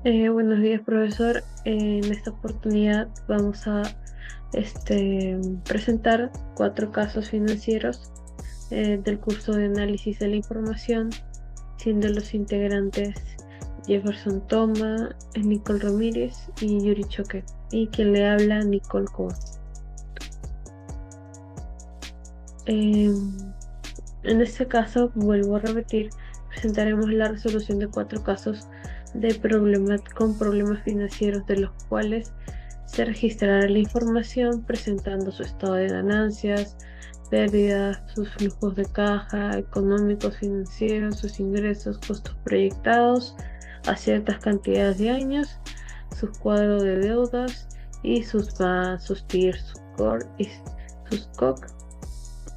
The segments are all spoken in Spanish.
Buenos días, profesor. En esta oportunidad vamos a presentar 4 casos financieros del curso de análisis de la información, siendo los integrantes Jefferson Toma, Nicole Ramírez y Yuri Choque. Y quien le habla, Nicole Coa. Eh, en este caso, vuelvo a repetir, presentaremos la resolución de 4 casos con problemas financieros, de los cuales se registrará la información presentando su estado de ganancias, pérdidas, sus flujos de caja, económicos, financieros, sus ingresos, costos proyectados a ciertas cantidades de años, sus cuadros de deudas y sus TIR, su CORE y sus COC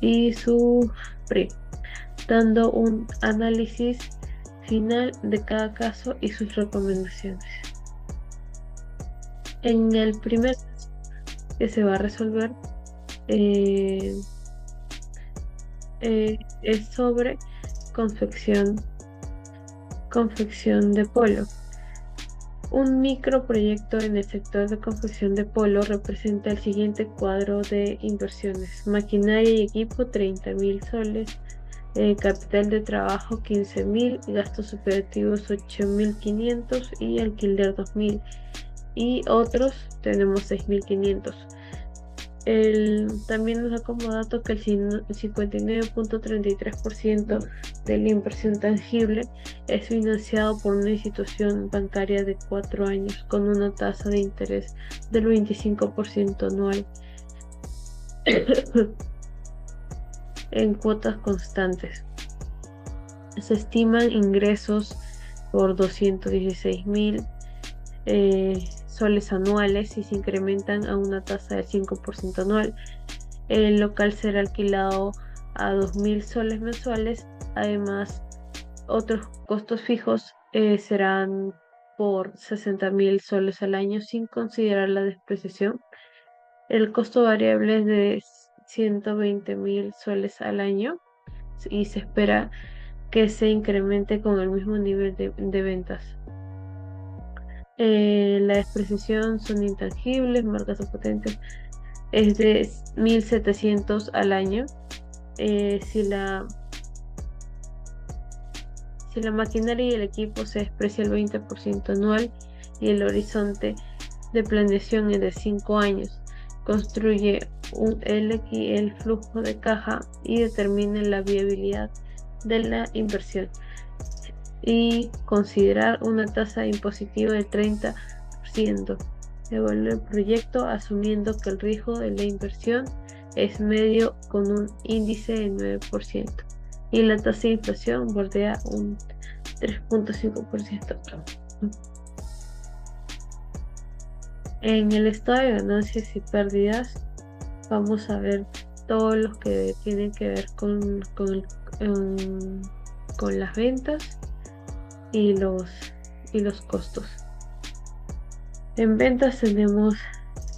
y su PRI, dando un análisis final de cada caso y sus recomendaciones. En el primer caso que se va a resolver, eh, es sobre confección, confección de polo. Un microproyecto en el sector de confección de polo representa el siguiente cuadro de inversiones: maquinaria y equipo 30.000 soles, capital de trabajo 15.000, gastos operativos 8.500 y alquiler 2.000, y otros tenemos 6.500. También nos da como dato que el 59.33% de la inversión tangible es financiado por una institución bancaria de 4 años con una tasa de interés del 25% anual en cuotas constantes. Se estiman ingresos por 216.000 soles anuales y se incrementan a una tasa del 5% anual. El local será alquilado a 2.000 soles mensuales. Además, otros costos fijos serán por 60.000 soles al año sin considerar la depreciación. El costo variable es de 120.000 soles al año y se espera que se incremente con el mismo nivel de ventas. La depreciación son intangibles, marcas o patentes, es de 1.700 al año. Si la maquinaria y el equipo se desprecia el 20% anual y el horizonte de planeación es de 5 años, construye el flujo de caja y determine la viabilidad de la inversión, y considerar una tasa impositiva del 30%. Evalúa el proyecto asumiendo que el riesgo de la inversión es medio con un índice de 9% y la tasa de inflación bordea un 3.5%. En el estado de ganancias y pérdidas vamos a ver todos los que tienen que ver con las ventas y los costos. En ventas tenemos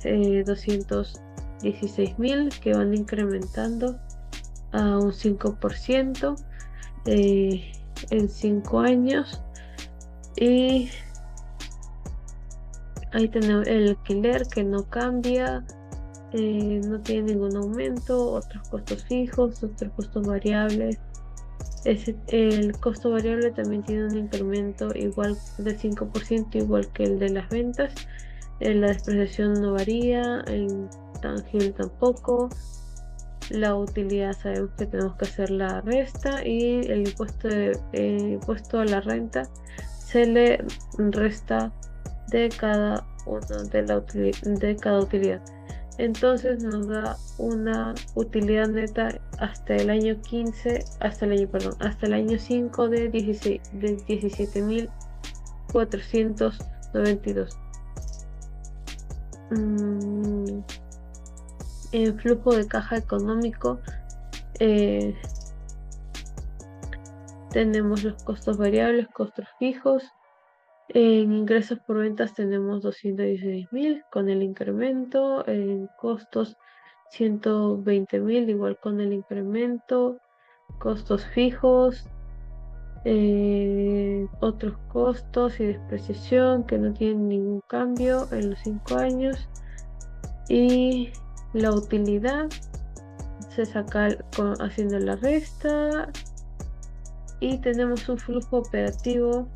216.000 que van incrementando a un 5% en 5 años. Y ahí tenemos el alquiler que no cambia, no tiene ningún aumento, otros costos fijos, otros costos variables. El costo variable también tiene un incremento igual del 5%, igual que el de las ventas. La depreciación no varía, el tangible tampoco. La utilidad sabemos que tenemos que hacer la resta, y el impuesto a la renta se le resta de cada una de cada utilidad. Entonces nos da una utilidad neta hasta el año 15, hasta el año 5 de 17.492. En flujo de caja económico, eh, tenemos los costos variables, costos fijos. En ingresos por ventas tenemos 216.000 con el incremento. En costos 120.000 igual con el incremento. Costos fijos Otros costos y depreciación que no tienen ningún cambio en los 5 años. Y la utilidad se saca haciendo la resta. Y tenemos un flujo operativo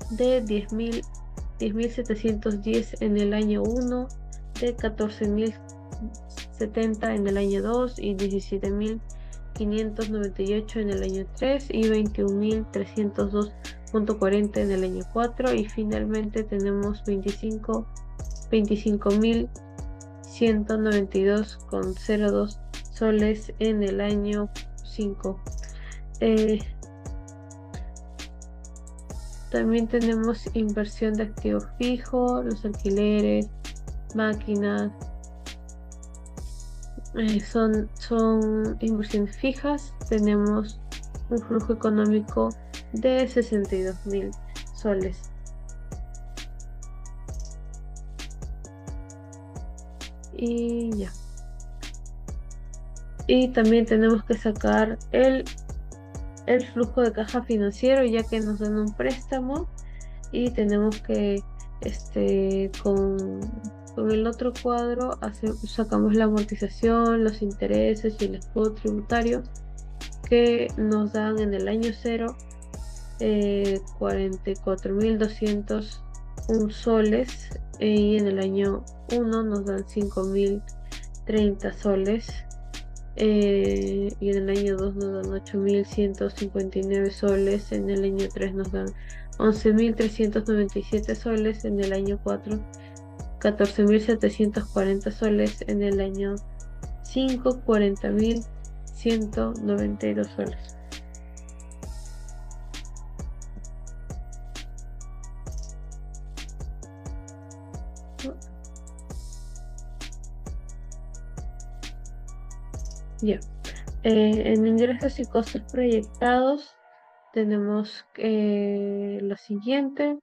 de 10.710 en el año 1, de 14.070 en el año 2 y 17.598 en el año 3 y 21.302.40 en el año 4 y finalmente tenemos 25.192,02 soles en el año 5. También tenemos inversión de activos fijos, los alquileres, máquinas, son inversiones fijas. Tenemos un flujo económico de 62.000 soles. Y ya. Y también tenemos que sacar el flujo de caja financiero, ya que nos dan un préstamo y tenemos que, con el otro cuadro sacamos la amortización, los intereses y el escudo tributario que nos dan en el año 0 44.201 soles y en el año 1 nos dan 5.030 soles. Y en el año 2 nos dan 8.159 soles, en el año 3 nos dan 11.397 soles, en el año 4 14.740 soles, en el año 5 40.192 soles. Ya. En ingresos y costos proyectados tenemos lo siguiente.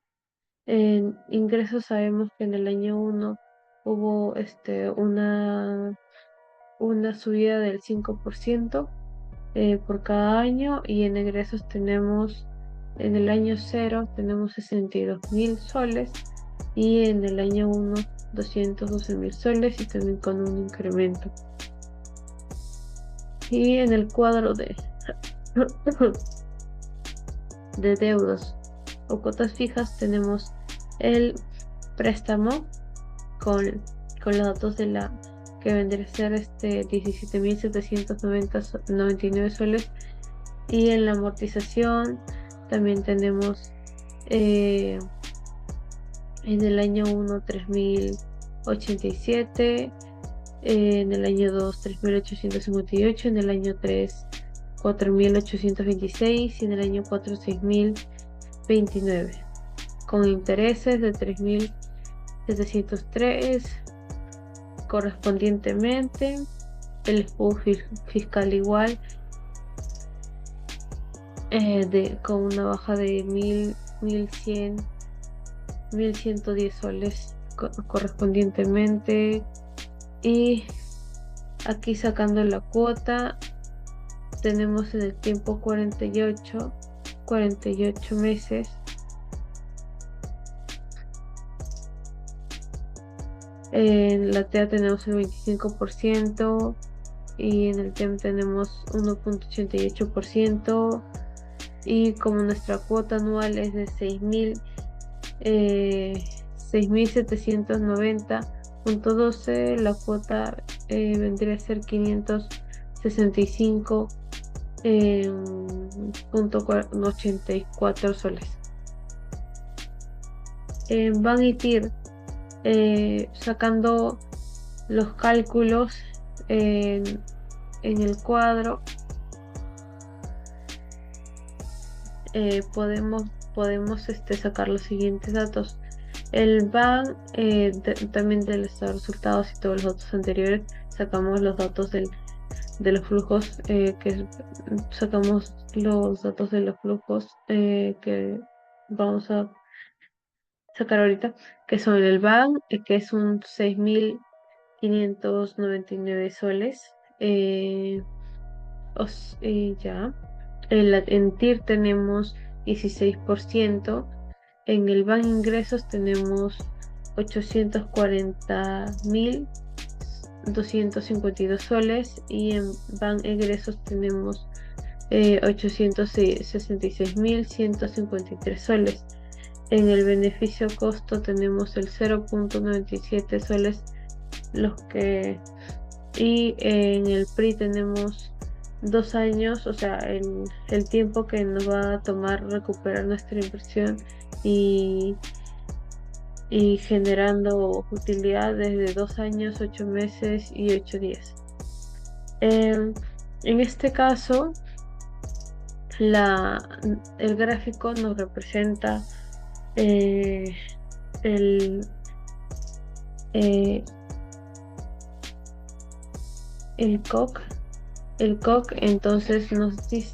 En ingresos sabemos que en el año 1 hubo una subida del 5% por cada año y en egresos tenemos en el año 0 tenemos 62.000 soles y en el año 1 212.000 soles y también con un incremento. Y en el cuadro de, de deudas o cuotas fijas tenemos el préstamo con los datos de la que vendría a ser 17.799 soles y en la amortización también tenemos en el año 1 3.087, en el año 2 3.858, en el año 3 4.826 y en el año 4 6.029 con intereses de 3.703 correspondientemente. El escudo fiscal igual con una baja de 1.110 soles correspondientemente. Y aquí sacando la cuota tenemos en el tiempo 48 meses. En la TEA tenemos el 25% y en el TEM tenemos 1.88%. Y como nuestra cuota anual es de 6.790.12, la cuota vendría a ser 565.84 soles. En Ban y TIR, sacando los cálculos en el cuadro, podemos sacar los siguientes datos. El BAN, también de los resultados y todos los datos anteriores, sacamos los datos de los flujos, sacamos los datos de los flujos que vamos a sacar ahorita, que son el BAN, que es un 6.599 soles. Y ya. En TIR tenemos 16%. En el Ban Ingresos tenemos 840.252 soles y en Ban Egresos tenemos 866.153 soles. En el beneficio costo tenemos el 0,97 soles, los que y en el PRI tenemos 2 años, o sea, el tiempo que nos va a tomar recuperar nuestra inversión y, y generando utilidad desde 2 años, 8 meses y 8 días. En este caso, la, el gráfico nos representa eh, el, eh, el COC. El COC entonces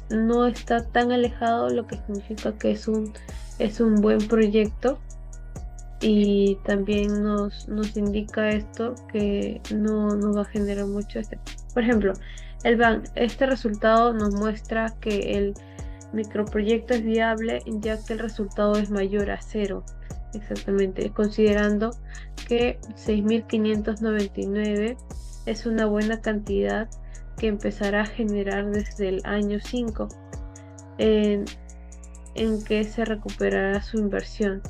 no está tan alejado, lo que significa que es un buen proyecto y también nos indica esto que no va a generar mucho. Por ejemplo, el BAN, este resultado nos muestra que el microproyecto es viable ya que el resultado es mayor a cero. Exactamente, considerando que 6.599 es una buena cantidad que empezará a generar desde el año 5 en, en que se recuperará su inversión.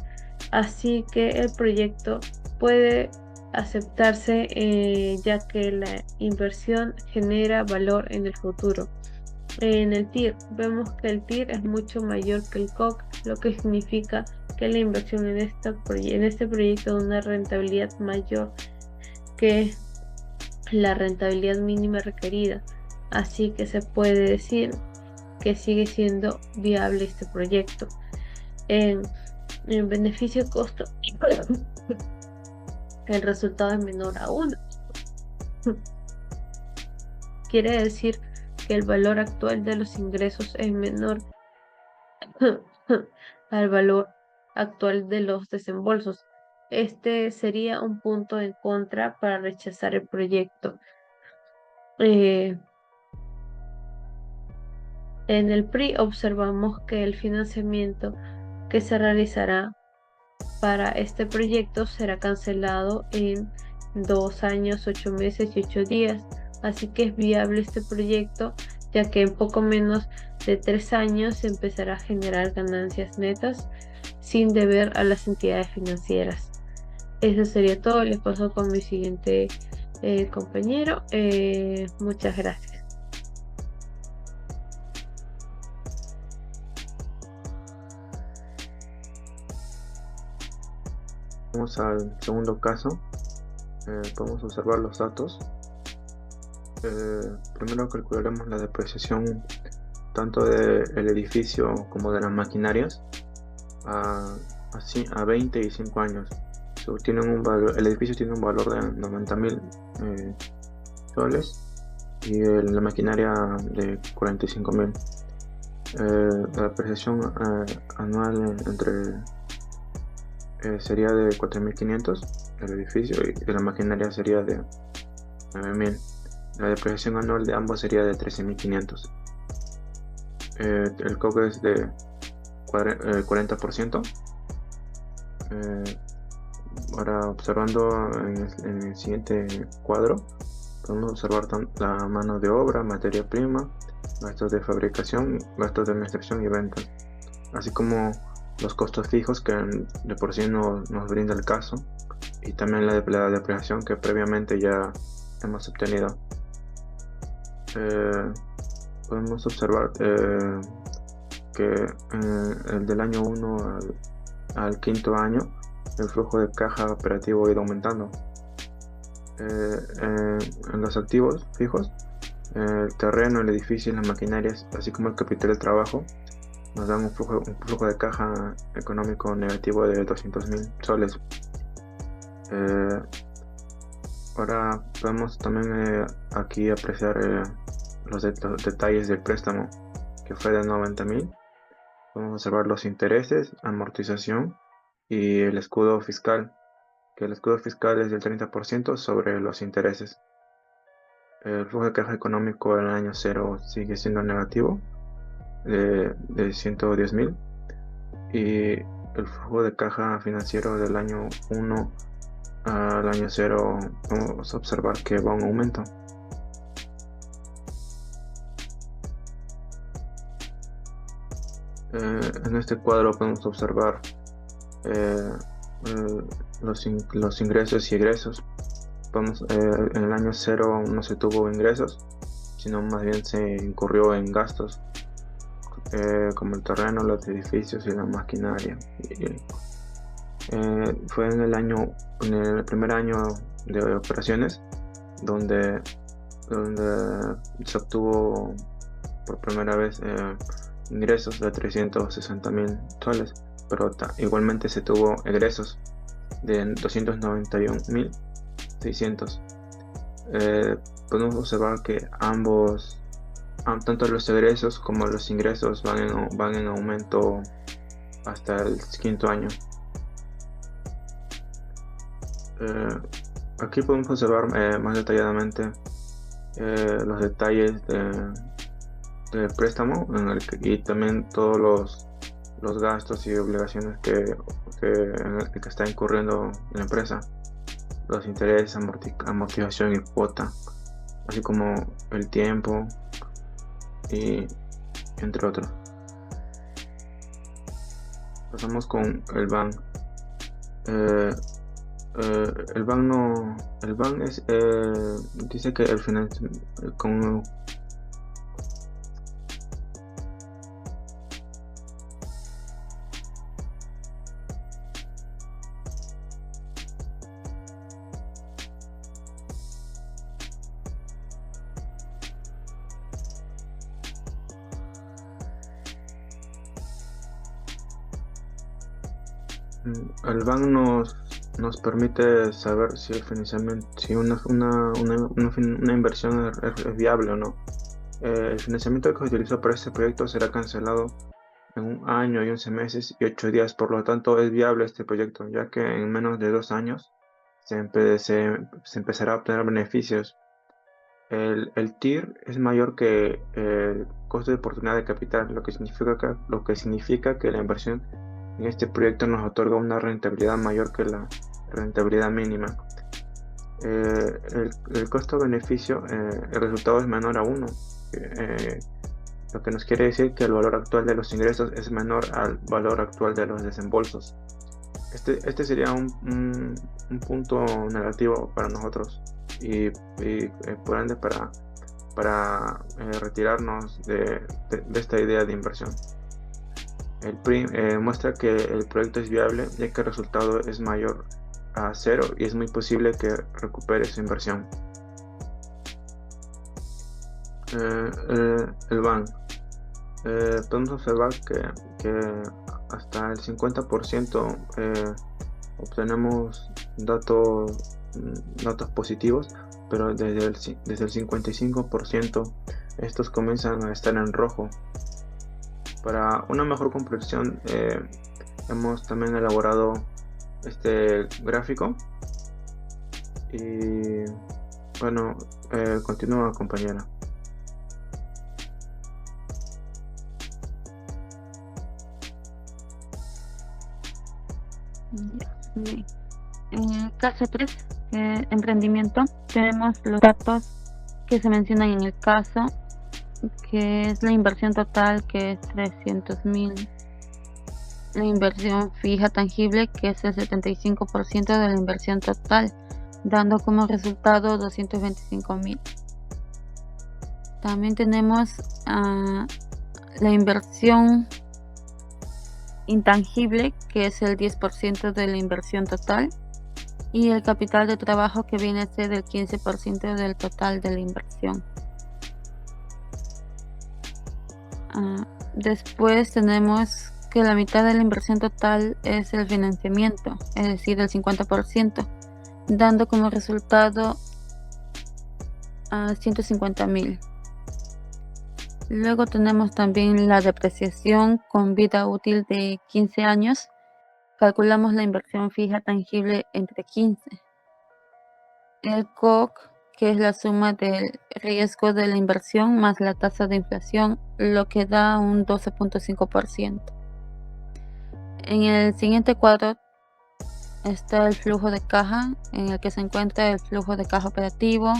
Así que el proyecto puede aceptarse ya que la inversión genera valor en el futuro. En el TIR vemos que el TIR es mucho mayor que el COC, lo que significa que la inversión en este proyecto da una rentabilidad mayor que la rentabilidad mínima requerida. Así que se puede decir que sigue siendo viable este proyecto. En, en beneficio costo, el resultado es menor a 1. Quiere decir que el valor actual de los ingresos es menor al valor actual de los desembolsos. Este sería un punto en contra para rechazar el proyecto. En el PRI observamos que el financiamiento que se realizará para este proyecto será cancelado en 2 años, 8 meses y 8 días. Así que es viable este proyecto, ya que en poco menos de 3 años se empezará a generar ganancias netas sin deber a las entidades financieras. Eso sería todo. Les paso con mi siguiente compañero. Muchas gracias. Vamos al segundo caso. Podemos observar los datos. Primero calcularemos la depreciación tanto del edificio como de las maquinarias a 20 y 5 años. El edificio tiene un valor de 90.000 soles y la maquinaria de 45.000. La depreciación anual sería de 4.500 del edificio y de la maquinaria sería de 9.000. La depreciación anual de ambos sería de 13.500. El COC es de 40%. Ahora observando en el siguiente cuadro, podemos observar la mano de obra, materia prima, gastos de fabricación, gastos de administración y ventas, así como los costos fijos que de por sí nos brinda el caso, y también la depreciación que previamente ya hemos obtenido. Podemos observar que el del año 1 al quinto año el flujo de caja operativo ha ido aumentando. En los activos fijos, el terreno, el edificio y las maquinarias, así como el capital de trabajo, nos dan un flujo de caja económico negativo de 200.000 soles. Ahora podemos también aquí apreciar los detalles del préstamo, que fue de 90.000. Podemos observar los intereses, amortización y el escudo fiscal, que el escudo fiscal es del 30% sobre los intereses. El flujo de caja económico del año 0 sigue siendo negativo, de 110.000, y el flujo de caja financiero del año 1 al año 0 vamos a observar que va en aumento. En este cuadro podemos observar eh, los ingresos y egresos. En el año 0 no se tuvo ingresos, sino más bien se incurrió en gastos, como el terreno, los edificios y la maquinaria. Fue en el primer año de operaciones donde, donde se obtuvo por primera vez ingresos de 360.000 soles, pero igualmente se tuvo egresos de 291.600. Podemos observar que tanto los egresos como los ingresos van en aumento hasta el quinto año. Aquí podemos observar más detalladamente los detalles del préstamo y también todos los gastos y obligaciones en el que está incurriendo la empresa, los intereses, amortización y cuota, así como el tiempo y entre otros. Pasamos con el BAN. El BAN dice que el financiamiento el BAN nos permite saber si el financiamiento, si una inversión es viable o no. El financiamiento que se utilizó para este proyecto será cancelado en 1 año y 11 meses y 8 días. Por lo tanto, es viable este proyecto, ya que en menos de 2 años se empezará a obtener beneficios. El TIR es mayor que el costo de oportunidad de capital, lo que significa que la inversión en este proyecto nos otorga una rentabilidad mayor que la rentabilidad mínima. El costo-beneficio, el resultado es menor a 1, lo que nos quiere decir que el valor actual de los ingresos es menor al valor actual de los desembolsos. Este sería un punto negativo para nosotros y por ende para retirarnos de esta idea de inversión. El PRIM muestra que el proyecto es viable ya que el resultado es mayor a 0 y es muy posible que recupere su inversión. El BAN. Podemos observar que hasta el 50% obtenemos datos positivos, pero desde el 55% estos comienzan a estar en rojo. Para una mejor comprensión, hemos también elaborado este gráfico y bueno, continúa, compañera. En el caso 3, emprendimiento, tenemos los datos que se mencionan en el caso, que es la inversión total, que es 300.000, la inversión fija tangible, que es el 75% de la inversión total, dando como resultado 225.000. También tenemos la inversión intangible, que es el 10% de la inversión total, y el capital de trabajo, que viene a ser el 15% del total de la inversión. Después tenemos que la mitad de la inversión total es el financiamiento, es decir, el 50%, dando como resultado 150.000. Luego tenemos también la depreciación con vida útil de 15 años. Calculamos la inversión fija tangible entre 15. El COC, que es la suma del riesgo de la inversión más la tasa de inflación, lo que da un 12.5%. En el siguiente cuadro está el flujo de caja, en el que se encuentra el flujo de caja operativo,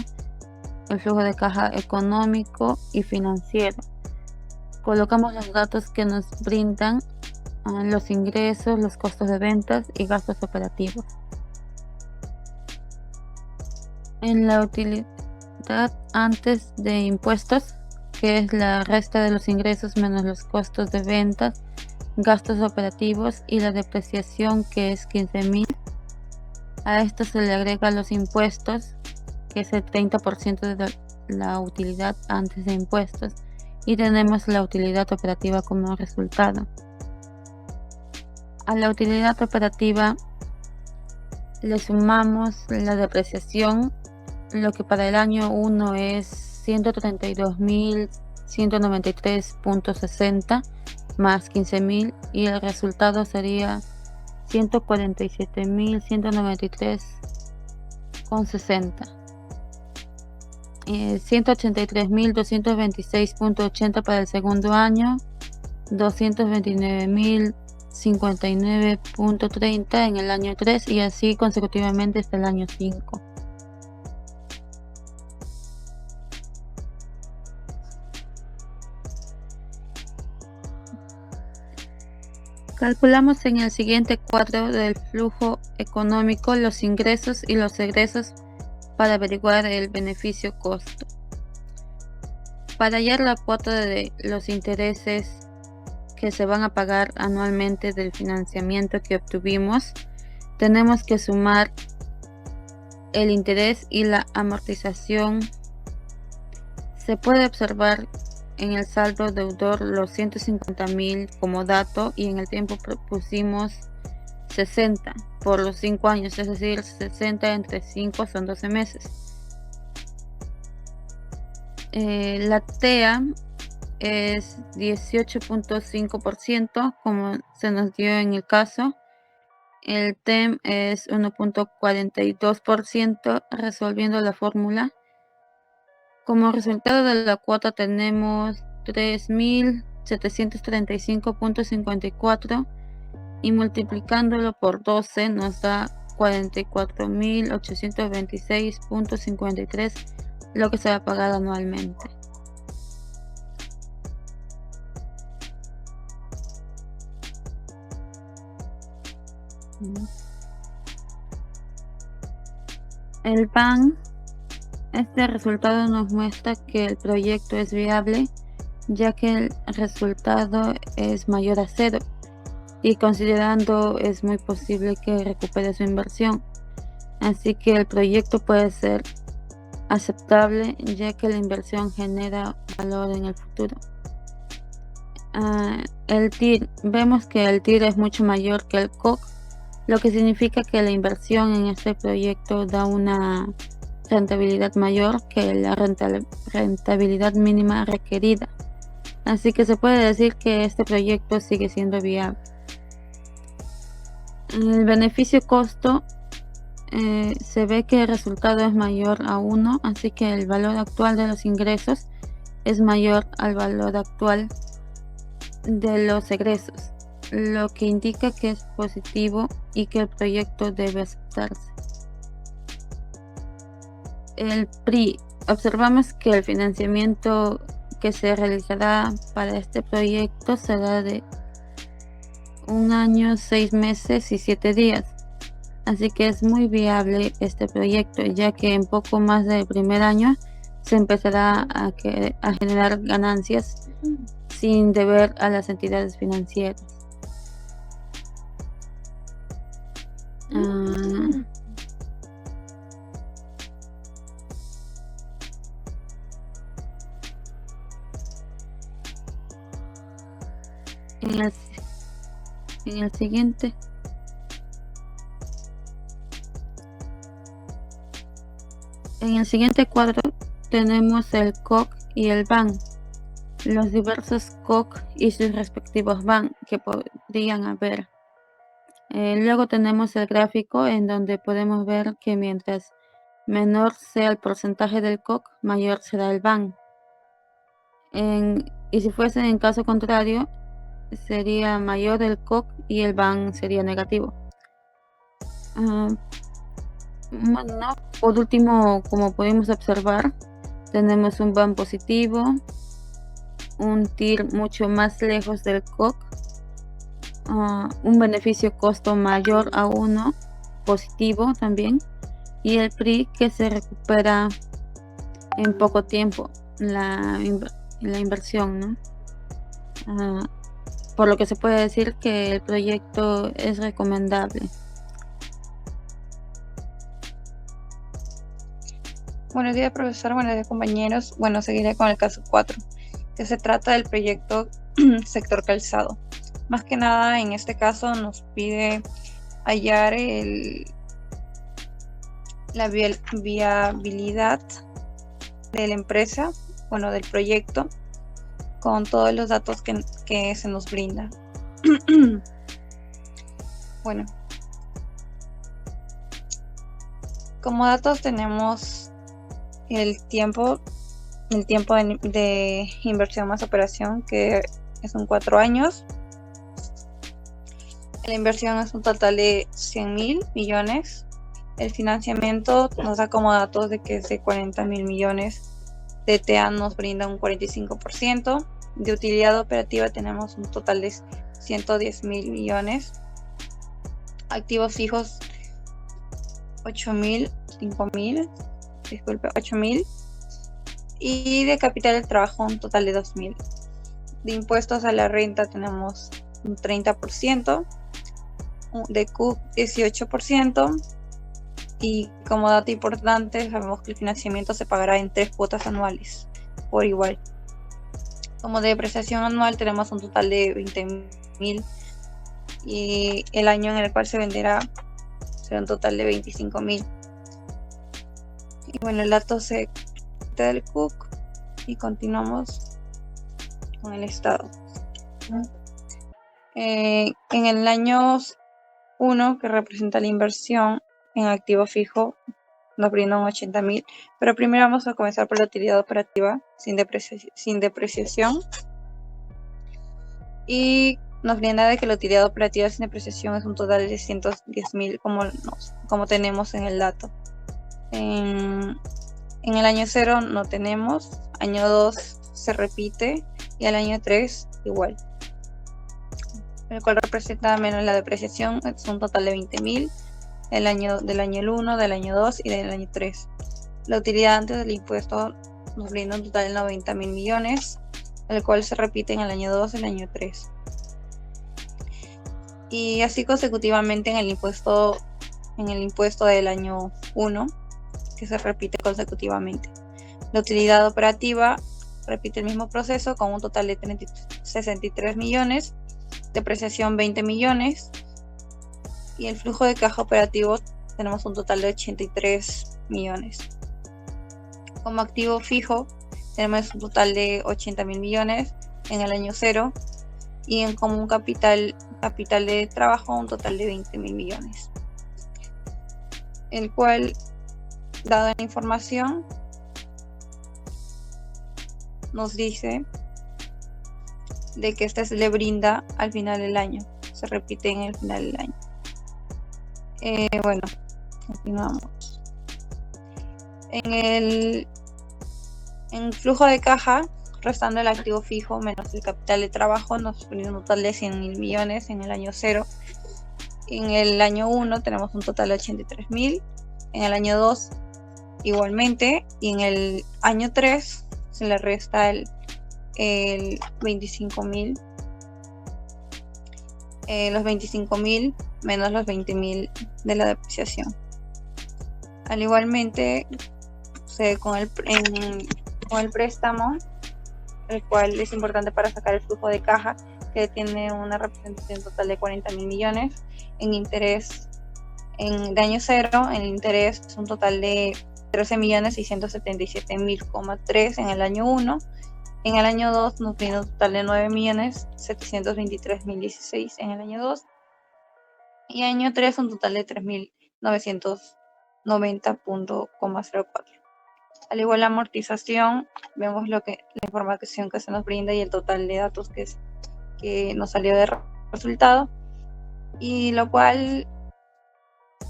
el flujo de caja económico y financiero. Colocamos los datos que nos brindan los ingresos, los costos de ventas y gastos operativos. En la utilidad antes de impuestos, que es la resta de los ingresos menos los costos de ventas, gastos operativos y la depreciación, que es 15.000. A esto se le agrega los impuestos, que es el 30% de la utilidad antes de impuestos, y tenemos la utilidad operativa como resultado. A la utilidad operativa le sumamos la depreciación, lo que para el año 1 es 132.193.60 más 15.000, y el resultado sería 147.193.60. 183.226.80 para el segundo año, 229.059.30 en el año 3 y así consecutivamente hasta el año 5. Calculamos en el siguiente cuadro del flujo económico los ingresos y los egresos para averiguar el beneficio-costo. Para hallar la cuota de los intereses que se van a pagar anualmente del financiamiento que obtuvimos, tenemos que sumar el interés y la amortización. Se puede observar en el saldo deudor los 150.000 como dato, y en el tiempo propusimos 60 por los 5 años, es decir, 60 entre 5 son 12 meses. La TEA es 18.5% como se nos dio en el caso. El TEM es 1.42%, resolviendo la fórmula. Como resultado de la cuota tenemos 3.735.54 y multiplicándolo por 12 nos da 44.826.53, lo que se va a pagar anualmente. El PAN, este resultado nos muestra que el proyecto es viable, ya que el resultado es mayor a 0 y considerando es muy posible que recupere su inversión. Así que el proyecto puede ser aceptable, ya que la inversión genera valor en el futuro. El TIR, vemos que el TIR es mucho mayor que el COC, lo que significa que la inversión en este proyecto da una rentabilidad mayor que la rentabilidad mínima requerida. Así que se puede decir que este proyecto sigue siendo viable. El beneficio-costo, se ve que el resultado es mayor a 1, así que el valor actual de los ingresos es mayor al valor actual de los egresos, lo que indica que es positivo y que el proyecto debe aceptarse. El PRI, observamos que el financiamiento que se realizará para este proyecto será de 1 año, 6 meses y 7 días. Así que es muy viable este proyecto, ya que en poco más del primer año se empezará a generar ganancias sin deber a las entidades financieras. En el siguiente cuadro tenemos el COC y el BAN, los diversos COC y sus respectivos BAN que podrían haber. Luego tenemos el gráfico en donde podemos ver que mientras menor sea el porcentaje del COC, mayor será el BAN. Y si fuese en caso contrario, sería mayor el COC y el BAN sería negativo. Bueno, por último, como podemos observar, tenemos un BAN positivo, un TIR mucho más lejos del COC, un beneficio costo mayor a 1, positivo también, y el PRI que se recupera en poco tiempo la inversión, ¿no? Por lo que se puede decir que el proyecto es recomendable. Buenos días, profesor. Buenos días, compañeros. Bueno, seguiré con el caso 4, que se trata del proyecto sector calzado. Más que nada, en este caso nos pide hallar la viabilidad de la empresa, bueno, del proyecto, con todos los datos que se nos brinda. Bueno, como datos tenemos el tiempo de inversión más operación, que son 4 años. La inversión es un total de 100.000 millones. El financiamiento nos da como datos de que es de 40.000 millones. DTA nos brinda un 45%. De utilidad operativa tenemos un total de 110.000 millones. Activos fijos 8.000. Y de capital de trabajo un total de 2.000. De impuestos a la renta tenemos un 30%. De CUP 18%. Y como dato importante, sabemos que el financiamiento se pagará en 3 cuotas anuales por igual. Como depreciación anual tenemos un total de 20.000, y el año en el cual se venderá será un total de 25.000. Y bueno, el dato se quita del CUC y continuamos con el estado. En el año 1, que representa la inversión en activo fijo, nos brinda un 80.000, pero primero vamos a comenzar por la utilidad operativa sin depreciación, y nos brinda de que la utilidad operativa sin depreciación es un total de 110.000, como tenemos en el dato. En el año 0 no tenemos, año 2 se repite y al año 3 igual, el cual representa menos la depreciación, es un total de 20.000 del año 1, del año 2 y del año 3. La utilidad antes del impuesto nos brinda un total de 90.000 millones, el cual se repite en el año 2 y el año 3. Y así consecutivamente en el impuesto del año 1, que se repite consecutivamente. La utilidad operativa repite el mismo proceso con un total de 63 millones, depreciación 20 millones, y el flujo de caja operativo tenemos un total de 83 millones. Como activo fijo tenemos un total de 80.000 millones en el año 0, y en común capital de trabajo un total de 20.000 millones, el cual, dada la información, nos dice de que este se le brinda al final del año, se repite en el final del año. Bueno, continuamos. En flujo de caja, restando el activo fijo menos el capital de trabajo, nos brinda un total de 100.000 millones en el año 0. En el año 1 tenemos un total de 83.000, en el año 2 igualmente, y en el año 3 se le resta el 25.000, los 25.000 menos los 20.000 de la depreciación. Al igualmente, con el préstamo, el cual es importante para sacar el flujo de caja, que tiene una representación total de 40.000 millones, en interés de año 0, en interés es un total de 13.677.000,3 en el año 1. En el año 2 nos viene un total de 9.723.016 en el año 2. Y año 3 un total de 3.900 90.04. Al igual la amortización, vemos la información que se nos brinda y el total de datos que nos salió de resultado, y lo cual,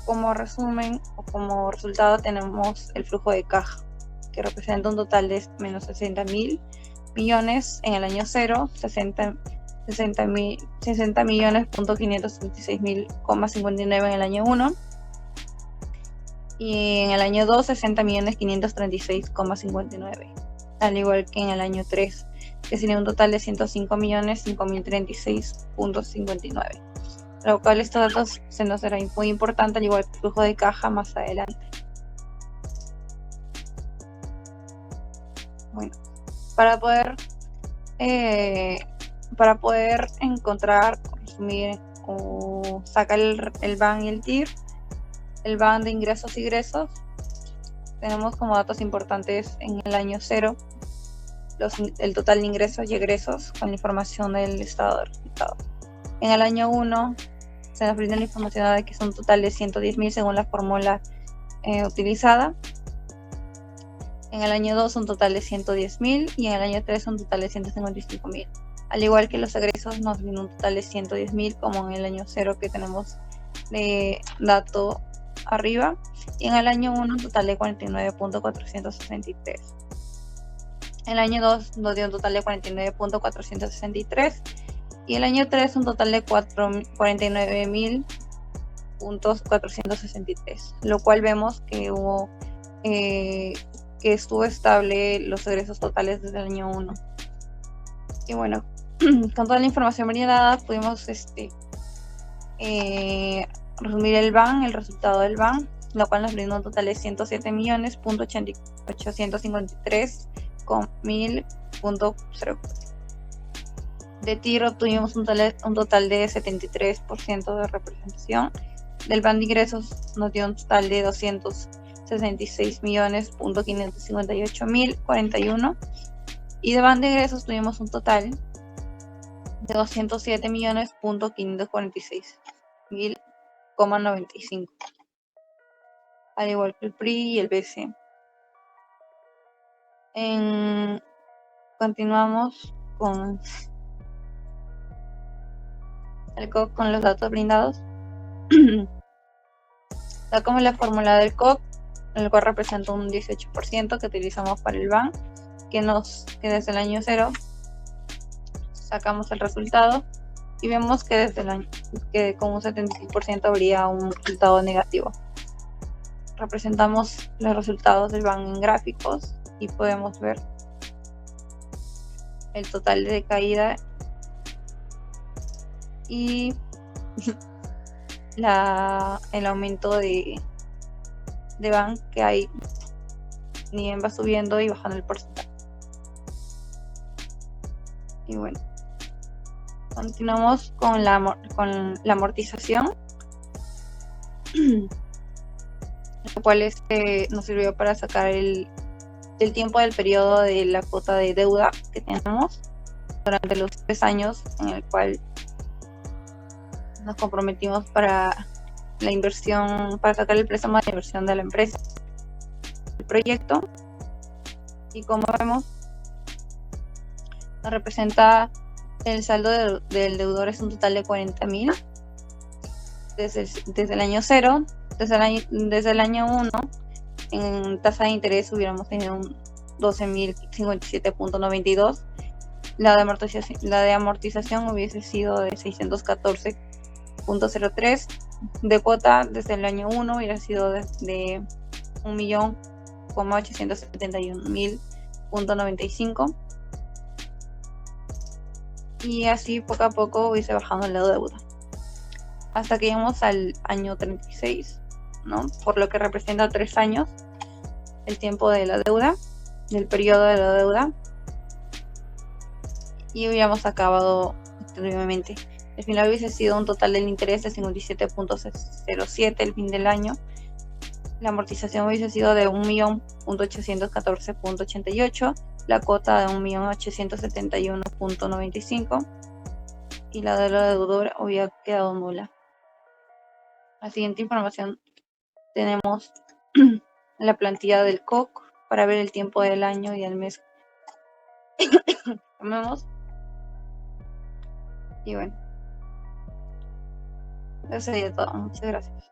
como resumen o como resultado, tenemos el flujo de caja, que representa un total de menos 60.000 millones en el año 0, 60 millones.536.059 en el año 1, y en el año 2, 60.536.59, al igual que en el año 3, que sería un total de 105.536.59. Lo cual estos datos se nos será muy importante, al igual que el flujo de caja más adelante. Bueno, para poder encontrar, resumir o sacar el BAN y el TIR, el BAN de ingresos y egresos, tenemos como datos importantes en el año 0 el total de ingresos y egresos con la información del estado de resultados. En el año 1 se nos brinda la información de que es un total de 110.000 según la fórmula utilizada. En el año 2 un total de 110.000 y en el año 3 un total de 155.000. Al igual que los egresos nos brinda un total de 110.000 como en el año 0 que tenemos de dato arriba, y en el año 1 un total de 49.463. El año 2 nos dio un total de 49.463 y el año 3 un total de 49.463, lo cual vemos que hubo que estuvo estable los egresos totales desde el año 1. Y bueno, con toda la información brindada pudimos resumir el BAN, el resultado del BAN, lo cual nos brindó un total de 107.853.1000.04. De tiro tuvimos un total de 73% de representación. Del BAN de ingresos nos dio un total de 266.558.041, y de BAN de ingresos tuvimos un total de 207.546.095, al igual que el PRI y el BC. Continuamos con el COC con los datos brindados. Da como la fórmula del COC, el cual representa un 18% que utilizamos para el BAN, que desde el año 0 sacamos el resultado y vemos que desde el año que con un 76% habría un resultado negativo. Representamos los resultados del BAN en gráficos y podemos ver el total de caída y el aumento de BAN que hay, ni bien va subiendo y bajando el porcentaje. Y bueno, continuamos con la amortización, lo cual nos sirvió para sacar el tiempo del periodo de la cuota de deuda que tenemos durante los 3 años en el cual nos comprometimos para la inversión, para sacar el préstamo de inversión de la empresa, el proyecto. Y como vemos, nos representa el saldo del deudor es un total de 40.000 desde el año 0. Desde el año 1 en tasa de interés hubiéramos tenido un 12.057.92. La de amortización hubiese sido de 614.03. De cuota desde el año 1 hubiera sido de 1.871.095. Y así poco a poco hubiese bajando la deuda hasta que llegamos al año 36, ¿no? Por lo que representa 3 años el tiempo de la deuda, del periodo de la deuda, y hubiéramos acabado brevemente. El final hubiese sido un total del interés de 57.07 el fin del año. La amortización hubiese sido de 1.814.88, la cuota de 1.871.95 y la de la deudora hubiera quedado nula. La siguiente información tenemos la plantilla del COC para ver el tiempo del año y el mes. Tomemos. Y bueno, eso sería todo. Muchas gracias.